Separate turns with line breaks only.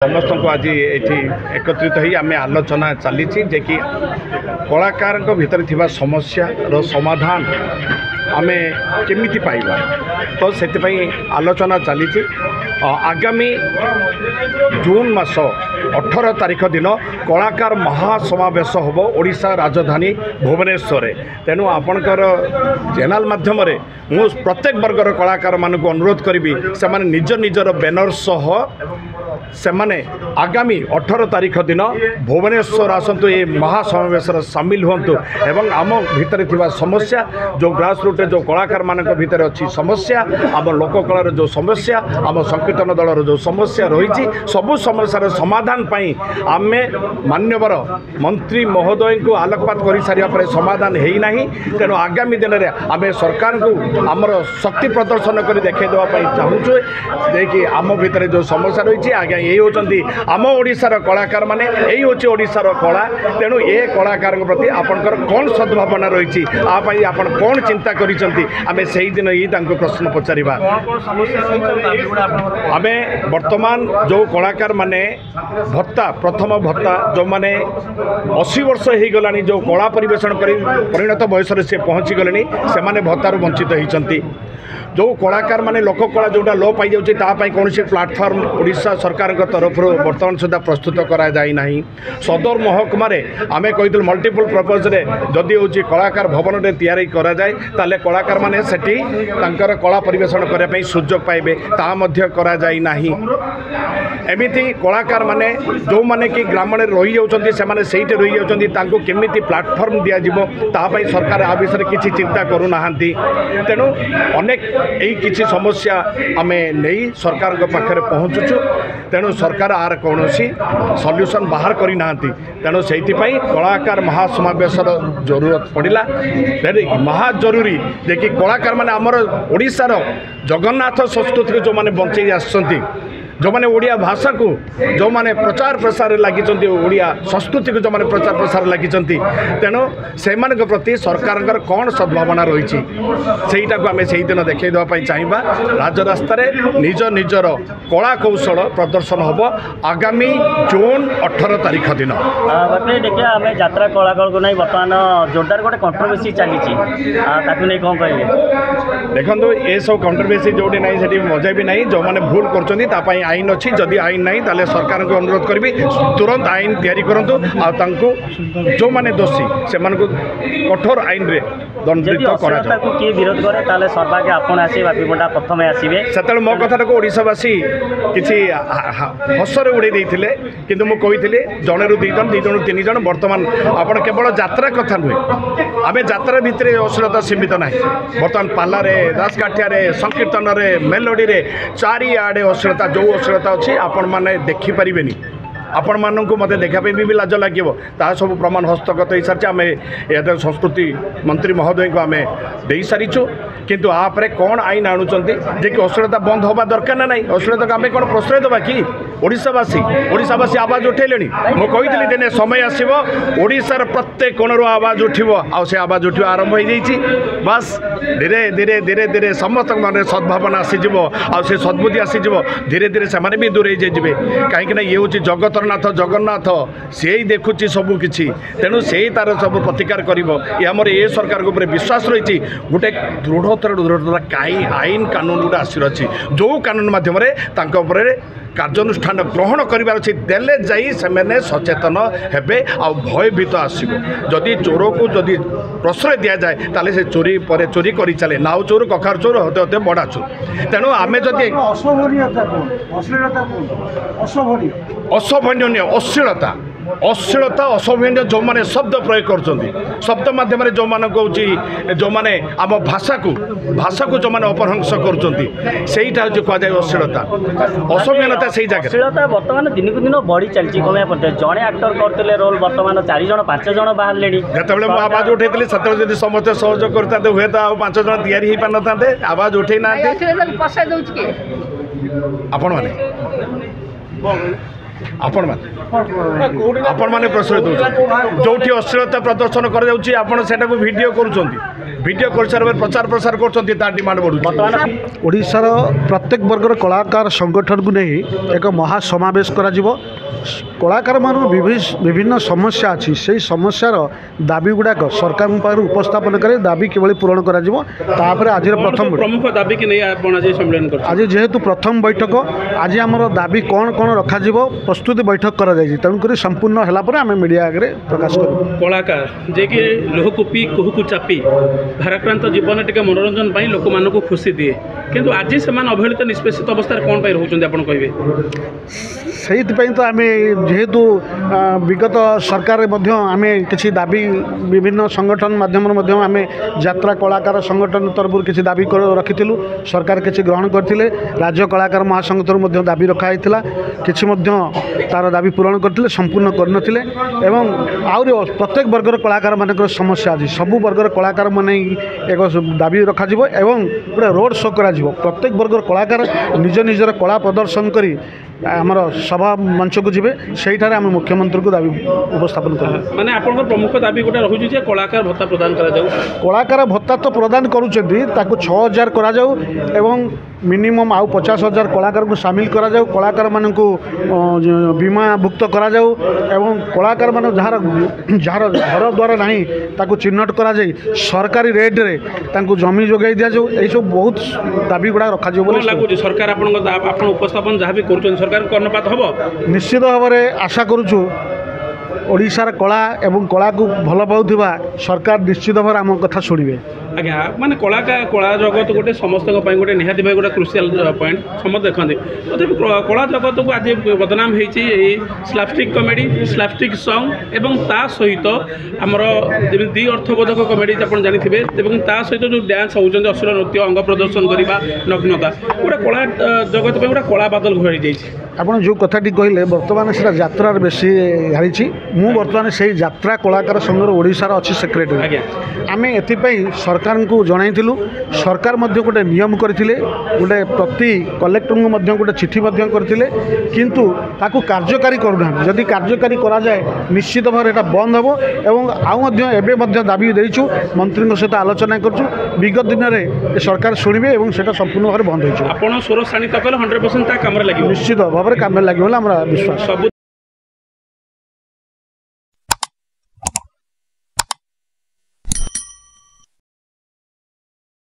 समस्त को आज ये एकत्रित हो आम आलोचना चली जे कि कलाकार भितर थिबा समस्या रो समाधान आम केमिति पाइबा तो से आलोचना चली आगामी जून मास 18 तारिख दिन कलाकार महासमावेश हम ओडिशा राजधानी भुवनेश्वर तेणु आपणकर चैनल माध्यम मु प्रत्येक वर्गर कलाकार मानक अनुरोध करी से निज निजर बैनर सह से आगामी 18 तारिख दिन भुवनेश्वर आसतु ये महासमावेश सामिल हूँ एवं आम भितर थिबा समस्या जो ग्रासरूट जो कलाकार मान भितर अच्छी समस्या आम लोककलार जो समस्या आम संकीर्तन दलर जो समस्या रही सबु समस्यार समाधान पाई आम मान्यवर मंत्री महोदय को आलोकपात कर सारे समाधान है तेणु आगामी दिन में आम सरकार को आमर शक्ति प्रदर्शन कर देखा चाहूँ देखिए आम भितर जो समस्या रही आज्ञा यही होती आम ओडिशार कलाकार माने यही हूँ ओडिशार कला तेणु ये कलाकार प्रति आपंकर कौन सद्भावना रही आप कौन चिंता करें से दिन ही प्रश्न पचारिबा आम वर्तमान जो कलाकार माने भत्ता प्रथम भत्ता जो माने 80 वर्ष हो गला जो कला परिवेशन कर परिणत बयस से पहुँची गले से भत्तार वंचित होती जो कलाकार माने लोककला जोटा लो पाई जाऊँगी कौन प्लाटफर्म ओडिशा सरकार तरफ बर्तमान सुधा प्रस्तुत करा जाए ना सदर महकुमा आम कही मल्टीपल पर्पज रे जदि हूँ कलाकार भवन में तैयारी करा जाए ताले कलाकार माने सेठी तांकर कला परिवेशन करने सुजोग पाइबे ता मध्य करा जाए ना एमिति कलाकार माने जो माने कि ग्राम रही जाउछन्ती से माने सेठी रही जाउछन्ती तांको केमिति प्लाटफर्म दिया जिवो ता पई सरकार आ विषय किछि चिंता करू नाहंती तेणु अनेक यही किसी समस्या आम नहीं सरकार पाखे पहुँचुचु तेणु सरकार आर कौन सल्यूशन बाहर करना तेणु से कलाकार महासमावेशर जरूरत पड़ा महा जरूरी जे कि कलाकार माने आमर ओडिशार जगन्नाथ संस्कृति जो मैंने बंचे आसछन्ती जो मैंने ओडिया भाषा को जो मैंने प्रचार प्रसार लगी ओडिया संस्कृति को जो मैंने प्रचार प्रसार लगी तेणु से प्रति सरकार कौन सद्भावना रही आम से दिन देखा चाहिए राजरास्त निज निजर कला कौशल प्रदर्शन हम आगामी जून 18 तारिख दिन
देखिए आम यात्रा कलाकार को नहीं बर्तमान जोरदार गोटे कंट्रोवर्सी चली कौन कहे
देखो ये सब कंट्रोवर्सी जो ना मजा भी ना जो मैंने भूल कर आईन अच्छी जदि आईन नहीं ताले सरकार को अनुरोध करी तुरंत आईन तैयारी करूँ जो माने दोषी से कठोर आईन रे दंडित
किए विरोध करे ताले सर्वागे आपण आसी बापीपंडा प्रथम आसीबे
सेतल मो कथा को ओडिशावासी किछि हसरे उड़े देइथिले किंतु मु कहिथिले जणे रु 2 जण 2 जण 3 जण वर्तमान आपण केवल यात्रा कथा नुहे आमे यात्रा भितरे अश्लीलता सीमित नाही वर्तमान पाला रे दासकाठिया रे संकीर्तन रे मेलोडी रे चारि आडे अश्लीलता जो अश्लीलता अच्छी आपण माने देखि परिबेनी आपण मानक मत देखापी भी लाज लगे ता सब प्रमाण हस्तगत हो सारी आम या संस्कृति मंत्री महोदय को आम दे सारीचु किंतु आपरे कौन आईन आणुंट जे कि अश्लीलता बंद होगा दरकार ना नहीं अश्लीलता को आम कौन प्रश्रय देवा कि ओडिशावासी आवाज उठेले मुझे दिने समय आसो ओडिशार प्रत्येक कोणर आवाज उठो आवाज उठा आरंभ हो जाइए बस धीरे धीरे धीरे धीरे समस्त मन सद्भावना आसीज से सद्बुद्धि आसीज धीरे धीरे से भी दूरे जाइए कहीं ये हूँ जगतरनाथ जगन्नाथ से ही देखुची सबकि तेणु से ही तार सब प्रतिकार कर ये सरकार के विश्वास रही गोटे दृढ़ता आईन कानून गोटे आसी रही जो कानून मध्यम कार्यानुष्ठान ग्रहण करार अच्छी देले जाई से सचेतन हेबे आ भयभीत आसो जदि चोर को जदि प्रश्रय दि जाए ताले से चोरी पर चोरी कर चले नाव चोर कखार चोर होते होते बड़ा चोर तेणु आम जदि असभनीय अश्लीलता अश्लीलता असभनीय जो मैंने शब्द प्रयोग कर शब्द मध्यम जो मान जो मैंने आम भाषा को जो मैंने अपभ्रंश करा कहुए अश्लीलता असभ्यता से
जगह बर्तमान दिन को दिन बढ़ी चलती कमिया पड़ते जड़े एक्टर करते रोल बर्तमान 4 जण 5 जण बाहर
जिते मुझे आवाज उठे से समस्त सहयोग करते हुए तो 5 जण तैयारी हो पार ना आवाज उठे ना आपण मैंने आपण मैंने प्रश्रय दूसरे जो अश्लीलता प्रदर्शन कर वीडियो वीडियो कर सारे प्रचार प्रसार कर डिमांड बढ़ुच्छे।
ओडिशार प्रत्येक वर्गर कलाकार संगठन को नहीं एक महासमावेश करा कलाकार मान विभिन्न समस्या अच्छी से समस्यार दाबी गुड़ाक सरकार पाखर उपस्थापन कर दाबी किभली पूरण कर आज प्रथम
प्रमुख दाबी कि नहीं आज सम्मेलन कर
आज जेहेतु प्रथम बैठक आज आमर दाबी कौन कौन रखा प्रस्तुति बैठक कर तेणुक संपूर्ण है आम मीडिया आगे प्रकाश कर
कलाकार जे कि लोहकूपी कोहकू चापी भाराक्रांत जीवन टे मनोरंजन पर लोक मान खुशी दिए किंतु आज से अवहेलित निष्पेषित अवस्था कौन पर रोचे आप कहे
से तो आम जेहेतु विगत सरकार आम किसी दाबी विभिन्न संगठन माध्यम आम यात्रा कलाकार संगठन तरफ किसी दाबी रखी सरकार किसी ग्रहण करते राज्य कलाकार महासंघ तरफ दाबी रखाई किसी तार दाबी पूरण करते संपूर्ण करनथिले एवं आउरी प्रत्येक वर्गर कलाकार मान समस्या अच्छी सबू वर्गर कलाकार मान एक दाबी रखा एवं गोटे रोड शो करा प्रत्येक वर्गर कलाकार निज निजर कला प्रदर्शन करी आमर सभा मंच को जी से आम मुख्यमंत्री को दाबी उपस्थापन कर
माने आपन प्रमुख दाबी गोटे रहुछि जे कलाकार भत्ता प्रदान करा जाऊ
कलाकार भत्ता तो प्रदान करुछथि ताकु 6000 करा जाऊ एवं मिनिमम आउ 50,000 कलाकार को सामिल करा जाऊ कलाकार मान को बीमा भुक्त करा जाऊ एवं कलाकार मान जार जार घर द्वारा नहीं ताकु चिन्हट करा जाई सरकारी रेट रे ताकु जमी जोगाई दिया जाऊ ए सब बहुत दाबी गुडा रखा जाऊ बोले
लागु सरकार आपन उपस्थापन जहाँ भी करुछन सरकार कर्णपात हबो
निश्चित भाव में आशा करुछु ओडिशार कला एवं कला को भल पाउथिबा सरकार निश्चित भाव आम कथा शुणवे
आज्ञा माने कला जगत गोटे समस्त गोटे निहाती भाई गोटे क्रुशियाल पॉइंट समस्त देखते तथापि कला जगत को आज बदनाम होती स्लैपस्टिक कमेडी स्लैपस्टिक सॉन्ग एवं ता सहित आमर दी अर्थबोधक कमेडी आप जानिथे ता सहित जो डांस होती अश्लील नृत्य अंग प्रदर्शन करवा नग्नता गोटे कला जगत गोटे कला बादल घोड़ी जाइए
आपड़ जो कथाटी कहले बर्तमान से यात्रार बेसी हारी मु बर्तमान से यात्रा कलाकार संघर ओडिशार अच्छी सेक्रेटरी आम एपाई सरकार को जनइलु सरकार गोटे नियम करते गोटे प्रति कलेक्टर को गोटे चिठी करते किंतु ताकू कार्यकारी करूना जदि कार्यकारी करा जाए निश्चित भाव में बंद हम एवं आउ दाबी देचु मंत्री सहित आलोचना करूँ विगत दिन में सरकार शुणे और से संपूर्ण भाव बंद हो
स्वर शाणित कले 100% काम लगे
निश्चित भाव में काम लगे विश्वास।